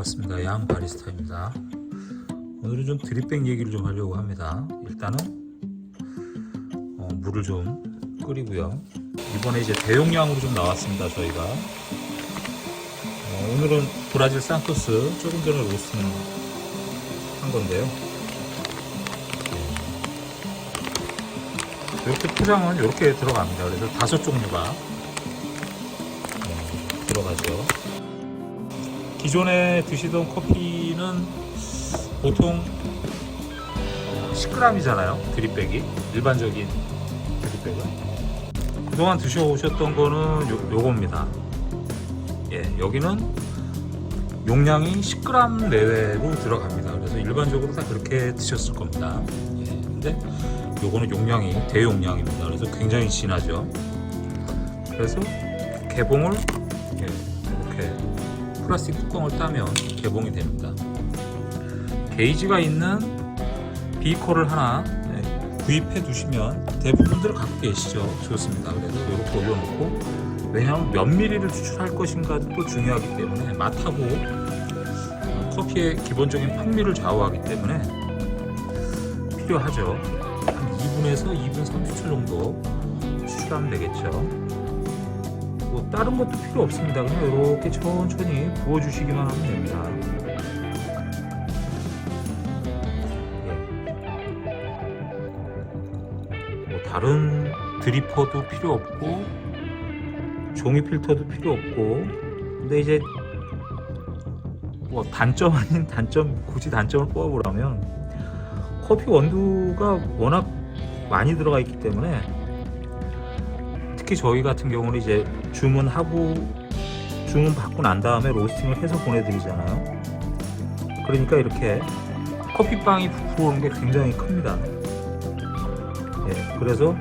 반갑습니다. 양 바리스타입니다. 오늘은 좀 드립백 얘기를 좀 하려고 합니다. 일단은 물을 좀 끓이고요. 이번에 이제 대용량으로 좀 나왔습니다. 저희가 오늘은 브라질 산토스 조금 전에 로스팅 한 건데요. 이렇게 포장은 이렇게 들어갑니다. 그래서 5종류가 들어가죠. 기존에 드시던 커피는 보통 10g이잖아요. 드립백이 일반적인 드립백은. 그동안 드셔오셨던 거는 요겁니다. 예, 여기는 용량이 10g 내외로 들어갑니다. 그래서 일반적으로 다 그렇게 드셨을 겁니다. 예, 근데 요거는 용량이 대용량입니다. 그래서 굉장히 진하죠. 그래서 개봉을 이렇게 플라스틱 뚜껑을 따면 개봉이 됩니다. 게이지가 있는 비커를 하나 구입해 두시면 대부분들 갖고 계시죠. 좋습니다. 그래서 이렇게 올려놓고, 왜냐하면 몇 미리를 추출할 것인가도 중요하기 때문에, 맛하고 커피의 기본적인 풍미를 좌우하기 때문에 필요하죠. 한 2분에서 2분 30초 정도 추출하면 되겠죠. 뭐 다른 것도 필요 없습니다. 그냥 이렇게 천천히 부어주시기만 하면 됩니다. 뭐 다른 드리퍼도 필요 없고 종이 필터도 필요 없고, 근데 이제 뭐 단점 아닌 단점, 굳이 단점을 뽑아보라면 커피 원두가 워낙 많이 들어가 있기 때문에, 특히 저희 같은 경우는 이제 주문 받고 난 다음에 로스팅을 해서 보내드리잖아요. 그러니까 이렇게 커피빵이 부풀어 오는 게 굉장히 큽니다. 예, 그래서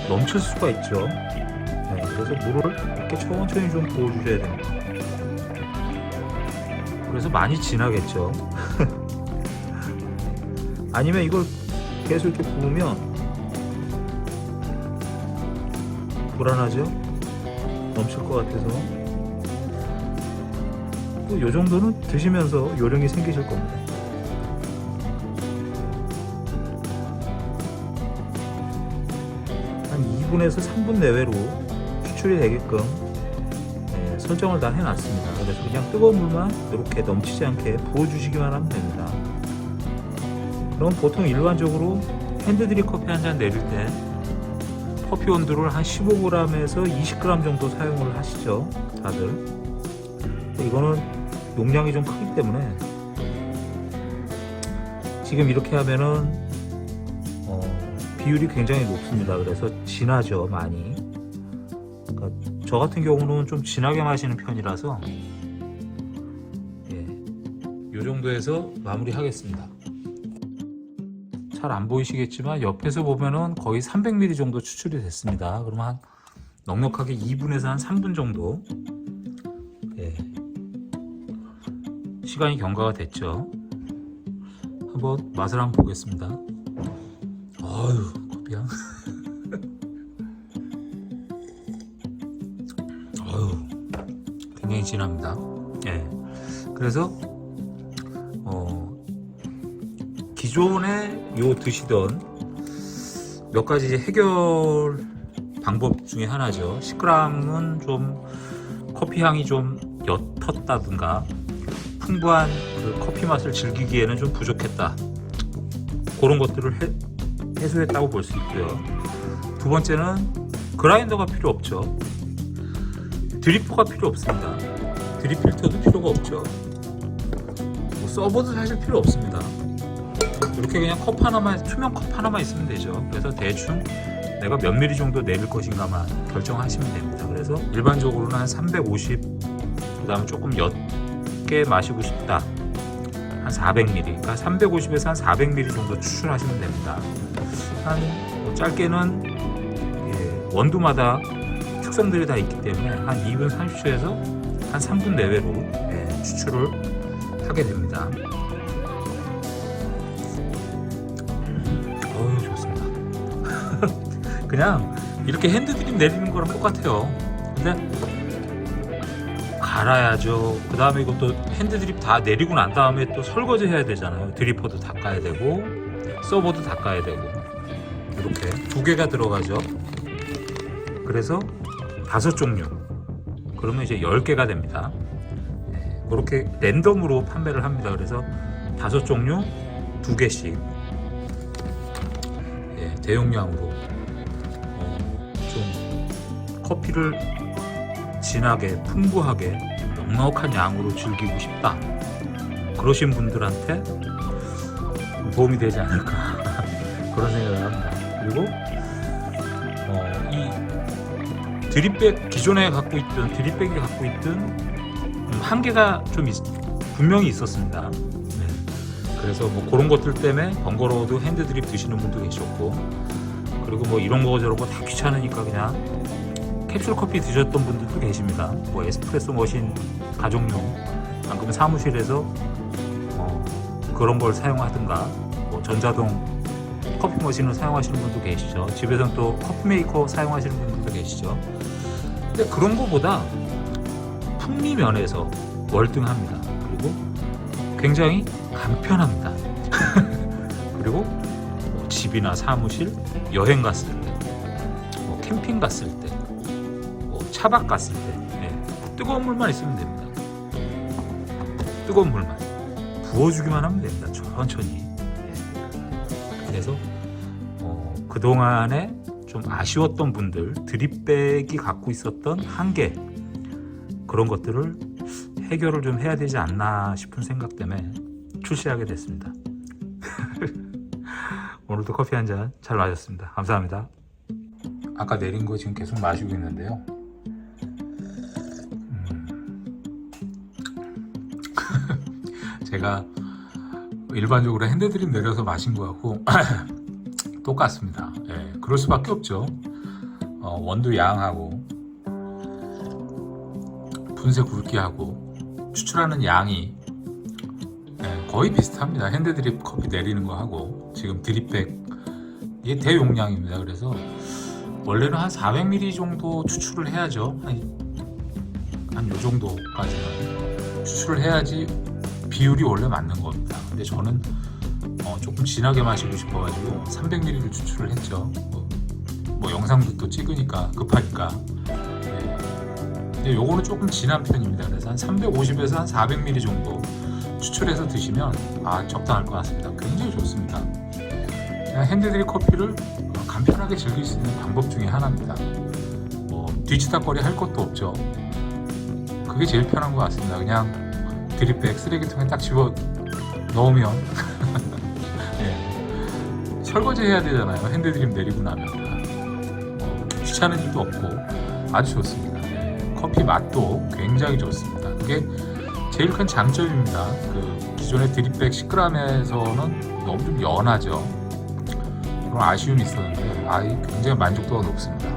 넘칠 수가 있죠. 예, 그래서 물을 이렇게 천천히 좀 부어주셔야 됩니다. 그래서 많이 진하겠죠. 아니면 이걸 계속 이렇게 부으면 불안하죠? 넘칠 것 같아서. 또 이 정도는 드시면서 요령이 생기실 겁니다. 한 2분에서 3분 내외로 추출이 되게끔 설정을 다 해놨습니다. 그래서 그냥 뜨거운 물만 이렇게 넘치지 않게 부어주시기만 하면 됩니다. 그럼 보통 일반적으로 핸드드립 커피 한 잔 내릴 때 커피 원두를 한 15g에서 20g 정도 사용을 하시죠, 다들. 이거는 용량이 좀 크기 때문에 지금 이렇게 하면은 비율이 굉장히 높습니다. 그래서 진하죠, 많이. 그러니까 저 같은 경우는 좀 진하게 마시는 편이라서 이 정도에서 마무리하겠습니다. 잘 안 보이시겠지만 옆에서 보면은 거의 300ml 정도 추출이 됐습니다. 그러면 한 넉넉하게 2분에서 한 3분 정도 시간이 경과가 됐죠. 한번 맛을 한번 보겠습니다. 어휴, 커피향. 어휴, 굉장히 진합니다. 그래서 기존에 드시던 몇 가지 이제 해결 방법 중에 하나죠. 10g은 좀 커피 향이 좀 옅었다든가 풍부한 그 커피 맛을 즐기기에는 좀 부족했다. 그런 것들을 해소했다고 볼 수 있고요. 두 번째는 그라인더가 필요 없죠. 드리퍼가 필요 없습니다. 드립 필터도 필요가 없죠. 뭐 서버도 사실 필요 없습니다. 이렇게 그냥 컵 하나만, 투명 컵 하나만 있으면 되죠. 그래서 대충 내가 몇 미리 정도 내릴 것인가만 결정하시면 됩니다. 그래서 일반적으로는 한 350, 그 다음에 조금 옅게 마시고 싶다, 한 400ml, 그러니까 350에서 한 400ml 정도 추출하시면 됩니다. 한 짧게는 원두마다 특성들이 다 있기 때문에 한 2분 30초에서 한 3분 내외로 추출을 하게 됩니다. 좋습니다. 그냥 이렇게 핸드드립 내리는 거랑 똑같아요. 근데 갈아야죠. 그 다음에 이것도 핸드 드립 다 내리고 난 다음에 또 설거지 해야 되잖아요. 드리퍼도 닦아야 되고 서버도 닦아야 되고 이렇게 두 개가 들어가죠. 그래서 5종류. 그러면 이제 10개가 됩니다. 그렇게 랜덤으로 판매를 합니다. 그래서 5종류 2개씩 대용량으로 좀 커피를 진하게 풍부하게 넉넉한 양으로 즐기고 싶다 그러신 분들한테 도움이 되지 않을까 그런 생각을 합니다. 그리고 이 드립백 기존에 갖고 있던 드립백이 갖고 있던 한계가 좀 분명히 있었습니다. 그래서 뭐 그런 것들 때문에 번거로워도 핸드 드립 드시는 분도 계셨고, 그리고 뭐 이런 거 저런 거 다 귀찮으니까 그냥 캡슐 커피 드셨던 분들도 계십니다. 뭐 에스프레소 머신 가정용, 안 그러면 사무실에서 그런 걸 사용하든가, 뭐 전자동 커피 머신을 사용하시는 분도 계시죠. 집에서는 또 커피 메이커 사용하시는 분들도 계시죠. 근데 그런 거보다 풍미 면에서 월등합니다. 그리고 굉장히 간편합니다. 그리고 뭐 집이나 사무실, 여행 갔을 때, 뭐 캠핑 갔을 때, 뭐 차박 갔을 때, 뜨거운 물만 있으면 됩니다. 뜨거운 물만 부어주기만 하면 됩니다. 천천히. 그래서 그동안에 좀 아쉬웠던 분들, 드립백이 갖고 있었던 한계, 그런 것들을 해결을 좀 해야 되지 않나 싶은 생각 때문에 출시하게 됐습니다. 오늘도 커피 한 잔 잘 마셨습니다. 감사합니다. 아까 내린 거 지금 계속 마시고 있는데요. 제가 일반적으로 핸드드립 내려서 마신 거하고 똑같습니다. 그럴 수밖에 없죠. 원두 양하고 분쇄 굵기하고 추출하는 양이 거의 비슷합니다. 핸드드립 커피 내리는 거 하고. 지금 드립백 이게 대용량입니다. 그래서 원래는 한 400ml 정도 추출을 해야죠. 한 요 정도까지는 추출을 해야지 비율이 원래 맞는 겁니다. 근데 저는 조금 진하게 마시고 싶어가지고 300ml를 추출을 했죠. 뭐 영상도 또 찍으니까 급하니까. 근데 요거는 조금 진한 편입니다. 그래서 한 350에서 한 400ml 정도 추출해서 드시면 적당할 것 같습니다. 굉장히 좋습니다. 그냥 핸드드립 커피를 간편하게 즐길 수 있는 방법 중에 하나입니다. 뭐 뒤치다거리 할 것도 없죠. 그게 제일 편한 것 같습니다. 그냥 드립백 쓰레기통에 딱 집어 넣으면 설거지 해야 되잖아요. 핸드드립 내리고 나면 귀찮은 일도 없고 아주 좋습니다. 커피 맛도 굉장히 좋습니다. 그게 제일 큰 장점입니다. 그 기존의 드립백 10g에서는 너무 좀 연하죠. 그런 아쉬움이 있었는데 굉장히 만족도가 높습니다.